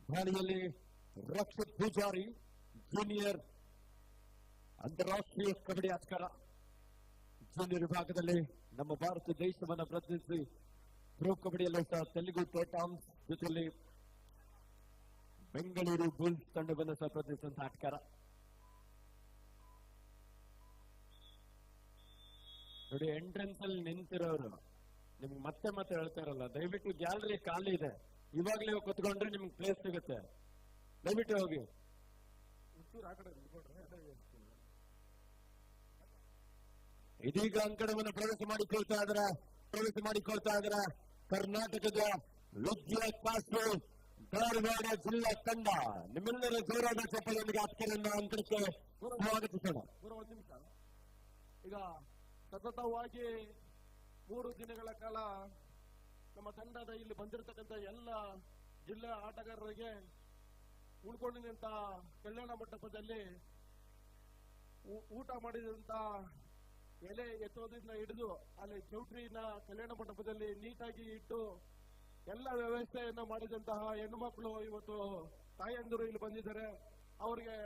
ದಾಳಿಯಲ್ಲಿ ರಕ್ಷಿತ್ ಪೂಜಾರಿ ಜೂನಿಯರ್ ಅಂತಾರಾಷ್ಟ್ರೀಯ ಕಬಡ್ಡಿ ಆಟಗಾರ. ಜೂನಿಯರ್ ವಿಭಾಗದಲ್ಲಿ ನಮ್ಮ ಭಾರತ ದೇಶವನ್ನು ಪ್ರತಿನಿಧಿಸಿ ಪ್ರೋ ಕಬಡ್ಡಿಯಲ್ಲೂ ಸಹ ತೆಲುಗು ಟೈಟಾನ್ಸ್ ಜೊತೆಯಲ್ಲಿ ಬೆಂಗಳೂರು ಬುಲ್ಸ್ ತಂಡವನ್ನು ಸಹ ಪ್ರತಿನಿಧಿಸಿದಂತಹ ಆಟಗಾರ. ನೋಡಿ, ಎಂಟ್ರೆನ್ಸ್ ಅಲ್ಲಿ ನಿಂತಿರೋರು ನಿಮ್ಗೆ ಮತ್ತೆ ಮತ್ತೆ ಹೇಳ್ತಾ ಇರಲ್ಲ, ದಯವಿಟ್ಟು ಗ್ಯಾಲರಿ ಖಾಲಿ ಇದೆ, ಇವಾಗಲೇ ಕೂತ್ಕೊಂಡ್ರೆ ನಿಮ್ಗೆ ಪ್ಲೇಸ್ ಸಿಗುತ್ತೆ, ದಯವಿಟ್ಟು ಹೋಗಿ. ಇದೀಗ ಅಂಕಣವನ್ನು ಪ್ರವೇಶ ಮಾಡಿಕೊಳ್ತಾ ಇದ್ರ ಕರ್ನಾಟಕದ ವಿದ್ಯಾಕಾಶಿ ಧಾರವಾಡ ಜಿಲ್ಲಾ ತಂಡ. ನಿಮ್ಮೆಲ್ಲರ ಜೋರಾದ ಚಪ್ಪಲೊಂದಿಗೆ ಅಕ್ಕರನ್ನ ಅಂಕಣಕ್ಕೆ ಸ್ವಾಗತಿಸೋಣ. ಒಂದು ನಿಮಿಷ. ಈಗ ಸತತವಾಗಿ 3 ದಿನಗಳ ಕಾಲ ನಮ್ಮ ತಂಡದ ಇಲ್ಲಿ ಬಂದಿರತಕ್ಕಂಥ ಎಲ್ಲ ಜಿಲ್ಲಾ ಆಟಗಾರರಿಗೆ ಉಳ್ಕೊಂಡಿದ್ದಂತ ಕಲ್ಯಾಣ ಮಂಟಪದಲ್ಲಿ ಊಟ ಮಾಡಿದಂತ ಎಲೆ ಎತ್ತೋದ್ರಿಂದ ಹಿಡಿದು ಅಲ್ಲಿ ಚೌಟ್ರಿನ ಕಲ್ಯಾಣ ಮಂಟಪದಲ್ಲಿ ನೀಟಾಗಿ ಇಟ್ಟು ಎಲ್ಲ ವ್ಯವಸ್ಥೆಯನ್ನು ಮಾಡಿದಂತಹ ಹೆಣ್ಣು ಮಕ್ಕಳು ಇವತ್ತು ತಾಯಂದಿರು ಇಲ್ಲಿ ಬಂದಿದ್ದಾರೆ. ಅವರಿಗೆ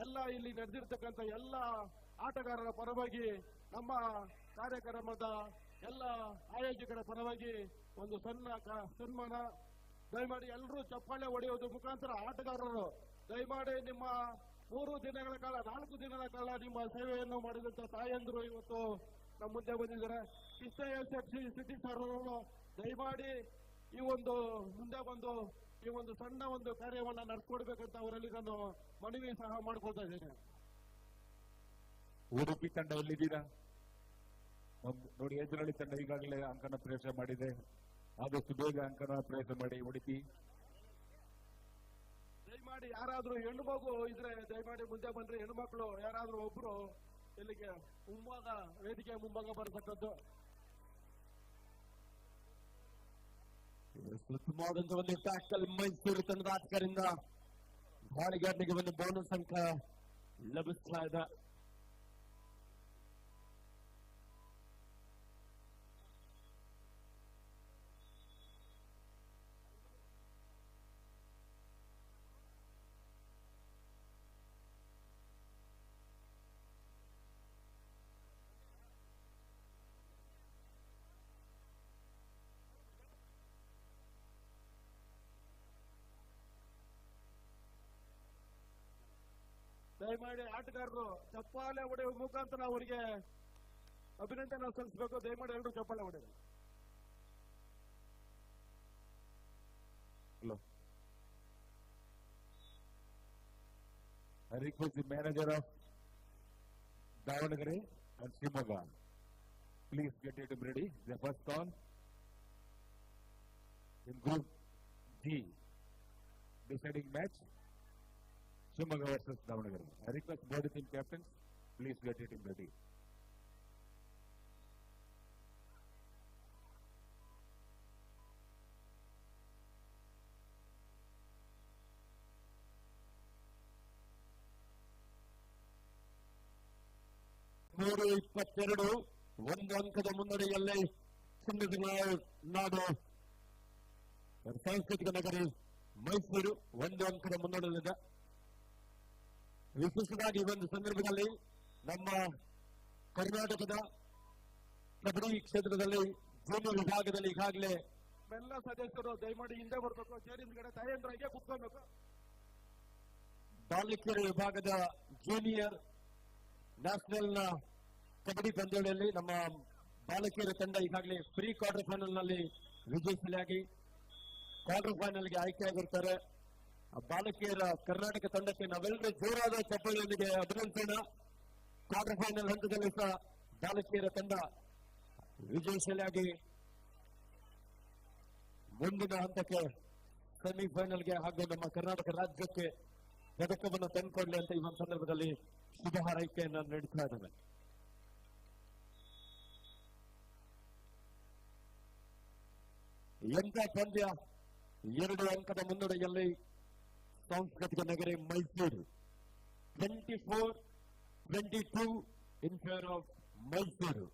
ಎಲ್ಲ ಇಲ್ಲಿ ನಡೆದಿರ್ತಕ್ಕಂಥ ಎಲ್ಲ ಆಟಗಾರರ ಪರವಾಗಿ, ನಮ್ಮ ಕಾರ್ಯಕ್ರಮದ ಎಲ್ಲ ಆಯೋಜಕರ ಪರವಾಗಿ ಒಂದು ಸನ್ಮಾನ. ದಯಮಾಡಿ ಎಲ್ಲರೂ ಚಪ್ಪಾಳೆ ಹೊಡೆಯೋದು ಮುಖಾಂತರ ಆಟಗಾರರು ದಯಮಾಡಿ ನಿಮ್ಮ 3 ದಿನಗಳ ಕಾಲ 4 ದಿನಗಳ ಕಾಲ ನಿಮ್ಮ ಸೇವೆಯನ್ನು ಮಾಡಿದಂತ ತಾಯಂದಿರು ಇವತ್ತು ನಮ್ಮ ಮುಂದೆ ಬಂದಿದ್ದಾರೆ. ಕೃಷ್ಣ ಸಿಟಿ ಸರ್ ದಯಮಾಡಿ ಈ ಒಂದು ಮುಂದೆ ಬಂದು ಈ ಒಂದು ಸಣ್ಣ ಒಂದು ಕಾರ್ಯವನ್ನ ನಡೆಸ್ಕೊಡ್ಬೇಕಂತ ಅವರಲ್ಲಿ ನಾನು ಮನವಿ ಸಹ ಮಾಡ್ಕೊಳ್ತಾ ಇದ್ದೇನೆ. ಉಡುಪಿ ತಂಡ ಎಲ್ಲಿದ್ದೀರಾ? ನೋಡಿ ಎದುರಲ್ಲಿ ತಂಡ ಈಗಾಗಲೇ ಅಂಕನ ಪ್ರವೇಶ ಮಾಡಿದೆ. ಆದಷ್ಟು ಬೇಗ ಅಂಕನ ಪ್ರವೇಶ ಮಾಡಿ ಉಡುಪಿ. ದಯಮಾಡಿ ಯಾರಾದ್ರೂ ಹೆಣ್ಣು ಮಗು ಇದ್ರೆ ದಯಮಾಡಿ ಮುಂದೆ ಬಂದ್ರೆ ಹೆಣ್ಣು ಮಕ್ಕಳು ಯಾರಾದ್ರೂ ಒಬ್ರು ಇಲ್ಲಿಗೆ ಮುಂಭಾಗ ವೇದಿಕೆ ಮುಂಭಾಗ ಬರತಕ್ಕದ್ದು. ಉತ್ತಮವಾದಂತಹ ಒಂದು ಟ್ಯಾಕಲ್ ಮೈಸೂರು ತಂಡದ ಆಟಗಾರರಿಂದ ದಾಳಿಗಾರನಿಗೆ ಒಂದು ಬೋನಸ್ ಅಂಕ ಲಭಿಸ್ತಾ ಇದೆ. ದಯಮಾಡಿ ಆಟಗಾರರು ಚಪ್ಪಾಳೆ ಹೊಡೆಯುವ ಮುಖಾಂತರ ಅವರಿಗೆ ಅಭಿನಂದನೆ ಸಲ್ಲಿಸಬೇಕು. ದಯಮಾಡಿ ಎಲ್ಲರೂ ಚಪ್ಪಾಳೆ ಹೊಡೆಯಲಿ. Hello. I request the manager of Davangere and Shimoga. Please get your team ready. The first call in Group G, deciding match. Shimoga versus Davangere. I request both the team captains, please get your team ready. ಮೂರು 22 ಒಂದು ಅಂಕದ ಮುನ್ನಡೆಯಲ್ಲಿ ಚಿನ್ನದ ನಾಡು ಸಾಂಸ್ಕೃತಿಕ ನಗರಿ ಮೈಸೂರು ಒಂದು ಅಂಕದ ಮುನ್ನಡೆಯಲ್ಲಿದೆ. ವಿಶೇಷವಾಗಿ ಒಂದು ಸಂದರ್ಭದಲ್ಲಿ ನಮ್ಮ ಕರ್ನಾಟಕದ ಕಬಡ್ಡಿ ಕ್ಷೇತ್ರದಲ್ಲಿ ಜೂನಿಯರ್ ವಿಭಾಗದಲ್ಲಿ ಈಗಾಗಲೇ ಎಲ್ಲ ಸದಸ್ಯರು ದಯಮಾಡಿ ಹಿಂದೆ ಬರಬೇಕು. ಚೇರಿನ ಕಡೆ ತಾಯಂದ್ರಾಗೆ ಕುತ್ಕೋಬೇಕು. ಬಾಲಕಿಯರ ವಿಭಾಗದ ಜೂನಿಯರ್ ನ್ಯಾಷನಲ್ ನ ಕಬಡ್ಡಿ ಪಂದ್ಯಾವಳಿಯಲ್ಲಿ ನಮ್ಮ ಬಾಲಕಿಯರ ತಂಡ ಈಗಾಗಲೇ ಪ್ರೀ ಕ್ವಾರ್ಟರ್ ಫೈನಲ್ ನಲ್ಲಿ ವಿಜಯಶಾಲಿಯಾಗಿ ಕ್ವಾರ್ಟರ್ ಫೈನಲ್ಗೆ ಆಯ್ಕೆಯಾಗಿರ್ತಾರೆ. ಬಾಲಕಿಯರ ಕರ್ನಾಟಕ ತಂಡಕ್ಕೆ ನಾವೆಲ್ಲರೂ ಜೋರಾದ ಚಪ್ಪಾಳೆಯೊಂದಿಗೆ ಅಭಿನಂದಿಸೋಣ. ಕ್ವಾರ್ಟರ್ ಫೈನಲ್ ಹಂತದಲ್ಲಿ ಸಹ ಬಾಲಕಿಯರ ತಂಡ ವಿಜಯಶಾಲಿಯಾಗಿ ಮುಂದಿನ ಹಂತಕ್ಕೆ ಸೆಮಿಫೈನಲ್ಗೆ ಹಾಗೂ ನಮ್ಮ ಕರ್ನಾಟಕ ರಾಜ್ಯಕ್ಕೆ ಪದಕವನ್ನು ತಂದುಕೊಳ್ಳಿ ಅಂತ ಈ ಒಂದು ಸಂದರ್ಭದಲ್ಲಿ ಶುಭ ಹಾರೈಕೆಯನ್ನು ನೀಡುತ್ತಾ ಇದ್ದೇವೆ. ಎಂಥ ಪಂದ್ಯ! 2 ಅಂಕದ ಮುನ್ನಡೆಯಲ್ಲಿ ಸಾಂಸ್ಕೃತಿಕ ನಗರಿ Mysuru 24-22 in favour of Mysuru.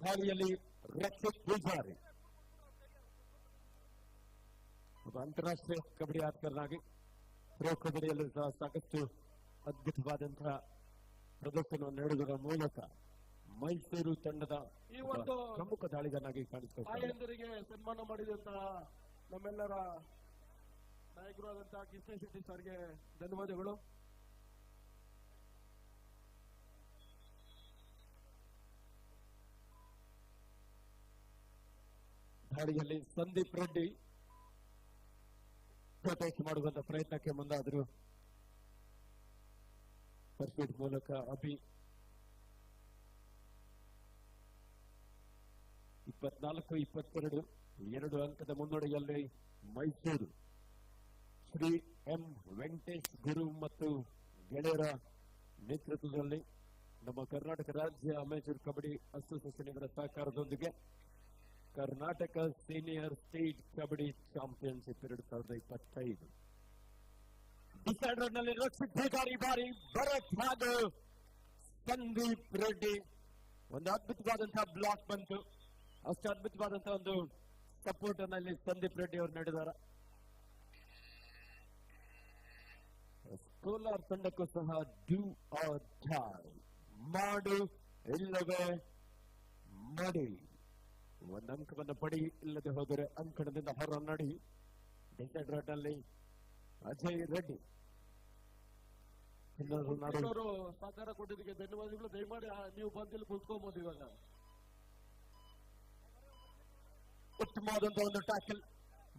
ದಾಳಿಯಲ್ಲಿ ರಕ್ಷಿತ್ ಪೂಜಾರಿ ಒಬ್ಬ ಅಂತಾರಾಷ್ಟ್ರೀಯ ಕಬಡ್ಡಿ ಆಟಗಾರನಾಗಿ ಪ್ರೋ ಕಬಡ್ಡಿಯಲ್ಲೂ ಸಹ ಸಾಕಷ್ಟು ಅದ್ಭುತವಾದಂತಹ ಪ್ರದರ್ಶನವನ್ನು ನೀಡುವುದರ ಮೂಲಕ ಮೈಸೂರು ತಂಡದ ಈ ಒಂದು ಪ್ರಮುಖ ದಾಳಿಗಾರನಾಗಿ ಕಾಣಿಸಿಕೊಳ್ತಾರೆ. ತಾಯಂದಿರಿಗೆ ಸನ್ಮಾನ ಮಾಡಿದಂತಹ ನಮ್ಮೆಲ್ಲರ ನಾಯಕರು ಆದಂತಹ ಕೃಷ್ಣ ಶೆಟ್ಟಿ ಸರ್ಗೆ ಧನ್ಯವಾದಗಳು. ದಾಳಿಯಲ್ಲಿ ಸಂದೀಪ್ ರೆಡ್ಡಿ ಪ್ರೊಟೆಕ್ಟ್ ಮಾಡುವಂತ ಪ್ರಯತ್ನಕ್ಕೆ ಮುಂದಾದರು. ಸರ್ಕ್ಯೂಟ್ ಮೂಲಕ ಅಭಿ 24-22 2 ಅಂಕದ ಮುನ್ನಡೆಯಲ್ಲಿ ಮೈಸೂರು. ಶ್ರೀ ಎಂ ವೆಂಕಟೇಶ್ ಗುರು ಮತ್ತು ಗೆಳೆಯರ ನೇತೃತ್ವದಲ್ಲಿ ನಮ್ಮ ಕರ್ನಾಟಕ ರಾಜ್ಯ ಅಮೇಚೂರ್ ಕಬಡ್ಡಿ ಅಸೋಸಿಯೇಷನ್ ಇವರ ಸಹಕಾರದೊಂದಿಗೆ Karnataka senior state kabaddi championship 2025 decider ನಲ್ಲಿ ರಕ್ಷಿತ್ ಭೇದಾರಿ ಬಾರಿ ಭರತ್ ಹಾಗೂ ಸಂದೀಪ್ ರೆಡ್ಡಿ ಒಂದು ಅದ್ಭುತವಾದಂತಹ ಬ್ಲಾಕ್ ಬಂತು. ಅಷ್ಟು ಅದ್ಭುತವಾದಂತಹ ಒಂದು ಸಪೋರ್ಟ್ ನಲ್ಲಿ ಸಂದೀಪ್ ರೆಡ್ಡಿ ಅವರು ನೀಡಿದ್ದಾರೆ. ಕೋಲಾರ ತಂಡಕ್ಕೂ ಸಹ ಡೂ ಆರ್ ಡೈ, ಮಾಡು ಇಲ್ಲವೇ ಮಾಡಿ. ಒಂದು ಅಂಕವನ್ನು ಪಡಿ, ಇಲ್ಲದೆ ಹೋದರೆ ಅಂಕಣದಿಂದ ಹೊರ ನಡಿ. ಡಿಸೈಡರ್ ನಲ್ಲಿ ಅಜಯ್ ರೆಡ್ಡಿ ಎಲ್ಲರೂ ಸಹಕಾರ ಕೊಟ್ಟಿದ್ದಕ್ಕೆ ಧನ್ಯವಾದಗಳು. ದಯಮಾಡಿ ನೀವು ಬಂದಿಲ್ಲಿ ಕುತ್ಕೊಬಹುದು. ಇವಾಗ ಉತ್ತಮವಾದಂತಹ ಒಂದು ಟ್ಯಾಕಲ್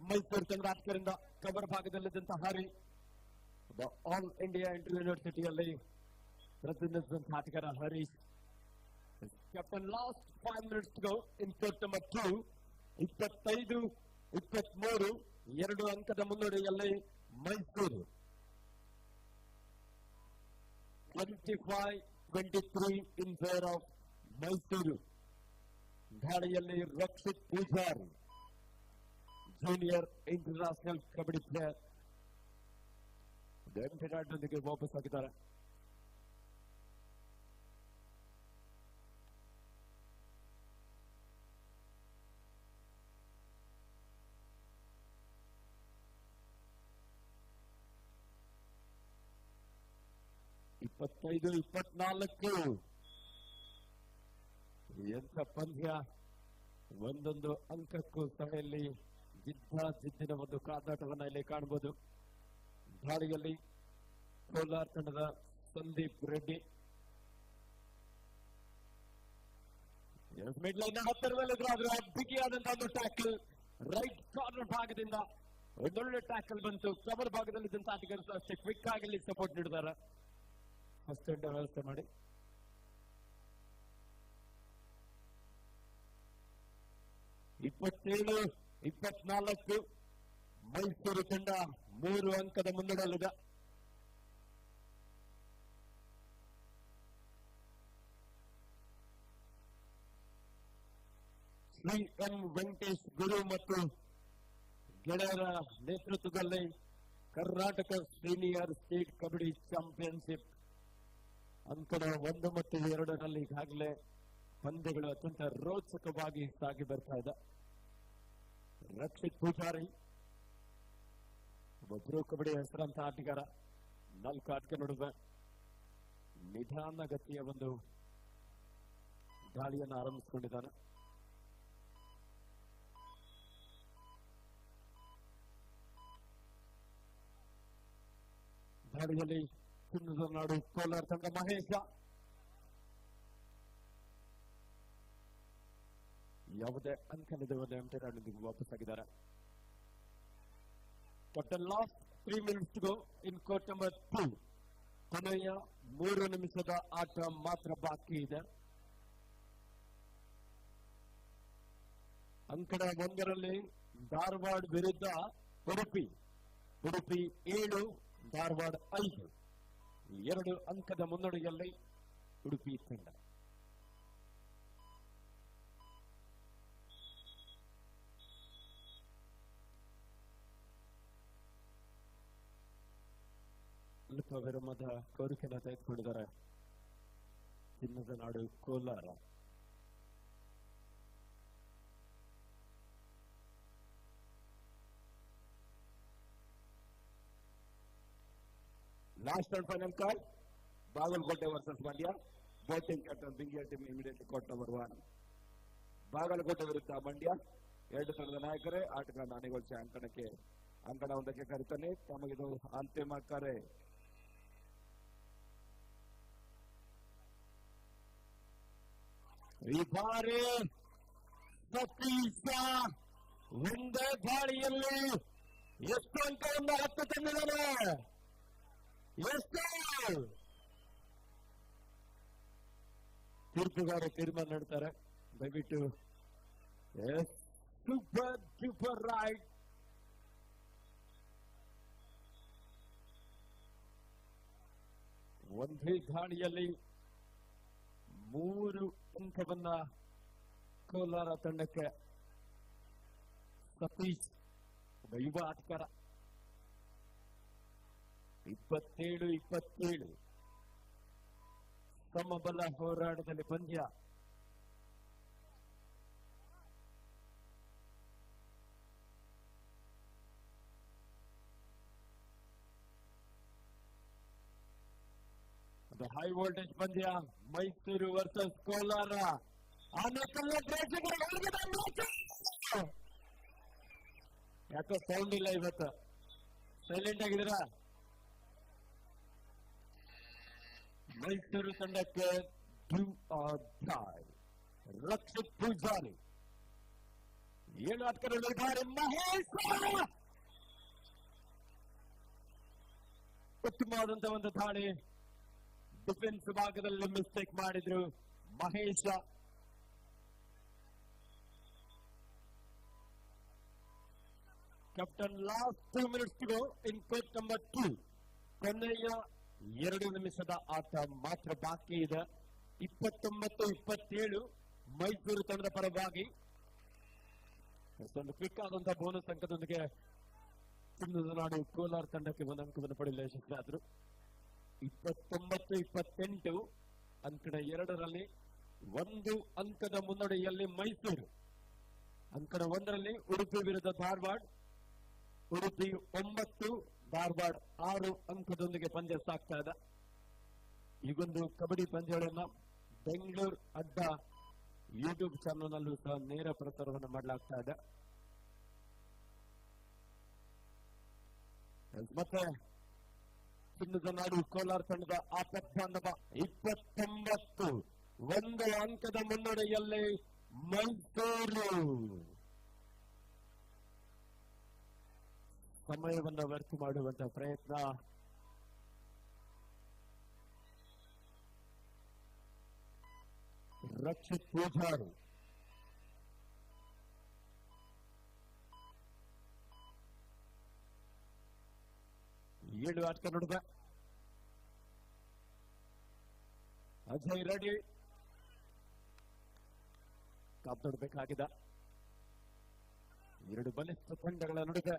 ಮೈಸೂರು ತಂಡ ಆಟಗಾರರಿಂದ ಕವರ್ ಭಾಗದಲ್ಲಿದ್ದಂತಹ ಹಾರಿ ಆಲ್ ಇಂಡಿಯಾ ಇಂಟರ್ ಯೂನಿವರ್ಸಿಟಿಯಲ್ಲಿ ಪ್ರತಿನಿಧಿಸಿದಂತಹ ಆಟಗಾರ Harish Captain, last 5 minutes to go in court number 2. 25-23 2 ಅಂಕದ ಮುನ್ನಡೆಯಲ್ಲಿ Mysuru. 25-23 in favor of Mysuru. ದಾಳಿಯಲ್ಲಿ Rakshith Poojari, junior international kabaddi player, ನೊಂದಿಗೆ ವಾಪಸ್ ಆಗಿದ್ದಾರೆ. ಇಪ್ಪತ್ತೈದು 24 ಎಂಥ ಪಂದ್ಯ. ಒಂದೊಂದು ಅಂಕಕ್ಕೂ ಸಭೆಯಲ್ಲಿ ಜಿದ್ದಿನ ಒಂದು ಕಾದಾಟವನ್ನು ಇಲ್ಲಿ ಕಾಣಬಹುದು. ದಾಳಿಯಲ್ಲಿ ಕೋಲಾರ ತಂಡದ ಸಂದೀಪ್ ರೆಡ್ಡಿ ಮಿಡ್ ಲೈನ್ ಹತ್ತಿರದಲ್ಲಿದ್ರಾದ್ರೂ ಬಿಗಿಯಾದಂತಹ ಒಂದು ಟ್ಯಾಕಲ್ ರೈಟ್ ಕಾರ್ನರ್ ಭಾಗದಿಂದ ಒಂದೊಳ್ಳೆ ಟ್ಯಾಕಲ್ ಬಂತು. ಕವರ್ ಭಾಗದಲ್ಲಿದ್ದಂತಹ ಆಟಗಾರರು ಅಷ್ಟೇ ಕ್ವಿಕ್ ಆಗಿ ಇಲ್ಲಿ ಸಪೋರ್ಟ್ ನೀಡಿದ್ದಾರೆ. ಫಸ್ಟ್ ಎಂಡ್ ವ್ಯವಸ್ಥೆ ಮಾಡಿ 27-24 ಮೈಸೂರು ತಂಡ 3 ಅಂಕದ ಮುನ್ನಡೆಯಲ್ಲಿದೆ. ಶ್ರೀ ಎಂ ವೆಂಕಟೇಶ್ ಗುರು ಮತ್ತು ಗೆಳೆಯರ ನೇತೃತ್ವದಲ್ಲಿ Karnataka senior state kabaddi championship ಅಂಕಣ 1 ಮತ್ತು 2ರಲ್ಲಿ ಈಗಾಗಲೇ ಪಂದ್ಯಗಳು ಅತ್ಯಂತ ರೋಚಕವಾಗಿ ಸಾಗಿ ಬರ್ತಾ ಇದೆ. ರಕ್ಷಿತ್ ಪೂಜಾರಿ ಒಬ್ಬರು ಕಬಡ್ಡಿ ಹೆಸರಂತ ಆಟಗಾರ, 4 ಆಟಕ್ಕೆ ನಡುವೆ ನಿಧಾನ ಗತಿಯ ಒಂದು ದಾಳಿಯನ್ನು ಆರಂಭಿಸಿಕೊಂಡಿದ್ದಾನೆ. ದಾಳಿಯಲ್ಲಿ ಚಿನ್ನದ ನಾಡು ಕೋಲಾರ ತಂಡ ಮಹೇಶ ಯಾವುದೇ ಅಂಕಣದ ಎಂಟರೊಂದಿಗೆ ವಾಪಸ್ ಆಗಿದ್ದಾರೆ. Captain last 3 minutes to go in court number 2. ಕೊನೆಯ 3 ನಿಮಿಷದ ಆಟ ಮಾತ್ರ ಬಾಕಿ ಇದೆ. ಅಂಕಣ 1ರಲ್ಲಿ ಧಾರವಾಡ ವಿರುದ್ಧ ಉಡುಪಿ 7, ಧಾರವಾಡ 5. 2 ಅಂಕದ ಮುನ್ನಡೆಯಲ್ಲಿ ಉಡುಪಿ ತಂಡ. ಅಲ್ಪ ವಿರಾಮದ ಕೋರಿಕೆಯನ್ನು ತೆಗೆದುಕೊಂಡಿದ್ದಾರೆ ಚಿನ್ನದ ನಾಡು Kolar. Last and final call, Bagalkote versus Mandya. Voting captain Bingiya team immediately court number 1. Bagalkot ವಿರುದ್ಧ ಮಂಡ್ಯ 2 ತಂಡದ ನಾಯಕರೇ ಆಟಗಾರನ ಅಣಿಗೊಳಿಸಿ ಅಂಕಣ 1ಕ್ಕೆ ಕರೆತಾನೆ. ತಮಗಿದು ಅಂತಿಮ ಕರೆ. ಈ ಬಾರಿ ಸತೀಶ ಒಂದೇ ದಾಳಿಯಲ್ಲಿ ಎಷ್ಟು ಅಂಕವನ್ನು 10 ತಂದಿದ್ದಾನೆ. ಎಷ್ಟು ತೀರ್ಪುಗಾರ ತೀರ್ಮಾನ ನೀಡ್ತಾರೆ. ದಯವಿಟ್ಟು ಸೂಪರ್ ರೈಟ್. ಒಂದೇ ದಾಳಿಯಲ್ಲಿ 3 ಅಂಕವನ್ನ ಕೋಲಾರ ತಂಡಕ್ಕೆ ಸತೀಶ್ ಒಬ್ಬ ಯುವ ಆಟಗಾರ. 27-27 ಸಮಬಲ ಹೋರಾಟದಲ್ಲಿ ಪಂದ್ಯ. ಅದು ಹೈ ವೋಲ್ಟೇಜ್ ಪಂದ್ಯ. ಮೈಸೂರು ವರ್ಸಸ್ ಕೋಲಾರ. ಯಾಕೋ ಸೌಂಡ್ ಇಲ್ಲ ಇವತ್ತು, ಸೈಲೆಂಟ್ ಆಗಿದ್ದೀರಾ? ಮೈಸೂರು ತಂಡಕ್ಕೆ ರಕ್ಷಿತ್ ಪೂಜಾರಿ 7 ಆಟಗಾರರಿದ್ದಾರೆ. ಮಹೇಶ್ ಉತ್ತಮವಾದಂತ ಒಂದು ದಾಳಿ. ಡಿಫೆನ್ಸ್ ಭಾಗದಲ್ಲಿ ಮಿಸ್ಟೇಕ್ ಮಾಡಿದ್ರು. Mahesh Captain, last 2 minutes to go in court number 2. ಕೊನೆಯ 2 ನಿಮಿಷದ ಆಟ ಮಾತ್ರ ಬಾಕಿ ಇದೆ. 29-27 ಮೈಸೂರು ತಂಡದ ಪರವಾಗಿ ಒಂದು ಕ್ವಿಕ್ ಆದಂತಹ ಬೋನಸ್ ಅಂಕದೊಂದಿಗೆ ಚಿನ್ನದ ನಾಡು ಕೋಲಾರ ತಂಡಕ್ಕೆ ಒಂದು ಅಂಕವನ್ನು ಪಡೆಯಲು ಯಶಸ್ವಿಯಾದರು. 29-28 ಅಂಕಣ 2ರಲ್ಲಿ 1 ಅಂಕದ ಮುನ್ನಡೆಯಲ್ಲಿ ಮೈಸೂರು. ಅಂಕಣ 1ರಲ್ಲಿ ಉಡುಪಿ ವಿರುದ್ಧ ಧಾರವಾಡ. ಉಡುಪಿ 9, ಧಾರವಾಡ 6 ಅಂಕದೊಂದಿಗೆ ಪಂದ್ಯ ಸಾಗ್ತಾ ಇದೆ. ಈಗೊಂದು ಕಬಡ್ಡಿ ಪಂದ್ಯಗಳನ್ನ ಬೆಂಗಳೂರು ಅಡ್ಡ ಯೂಟ್ಯೂಬ್ ಚಾನಲ್ ನಲ್ಲೂ ಸಹ ನೇರ ಪ್ರಸಾರವನ್ನು ಮಾಡಲಾಗ್ತಾ ಇದೆ. ಮತ್ತೆ ಚಿನ್ನದ ನಾಡು ಕೋಲಾರ ತಂಡದ ಆಪತ್ತಾಂಡವ 29, 1 ಅಂಕದ ಮುನ್ನಡೆಯಲ್ಲಿ ಮೈಸೂರು. ಸಮಯವನ್ನು ವ್ಯರ್ಥ ಮಾಡುವಂತಹ ಪ್ರಯತ್ನ. ರಕ್ಷಿತ್ ಪೂಜಾರಿ ಏಳು ಆಟ ನೋಡಿದ. ಅಜಯ್ ರೆಡ್ಡಿ ಕಾಪಾಡಬೇಕಾಗಿದೆ. 2 ಬಲಿಷ್ಠ ತಂಡಗಳ ನಡುವೆ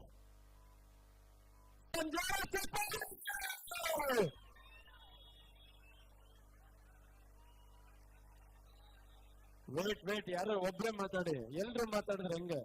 ವೇಟ್ ಯಾರೋ ಒಬ್ರೇ ಮಾತಾಡಿ, ಎಲ್ರು ಮಾತಾಡಿದ್ರೆ ಹೆಂಗೆ?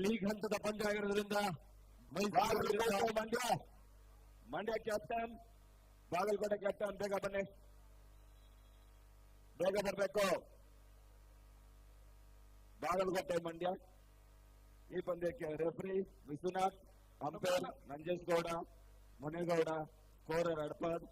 ಲೀಗ್ ಹಂತದ ಪಂದ್ಯ ಆಗಿರೋದ್ರಿಂದ ಮಂಡ್ಯ ಕ್ಯಾಪ್ಟನ್, ಬಾಗಲಕೋಟೆ ಕ್ಯಾಪ್ಟನ್ ಬೇಗ ಬನ್ನಿ, ಬೇಗ ಬರಬೇಕು. ಬಾಗಲಕೋಟೆ ಮಂಡ್ಯ. ಈ ಪಂದ್ಯಕ್ಕೆ referee Vishwanath, umpire Nanjesh Gowda, Munegowda, scorer ಅಡ್ಪಾದ್.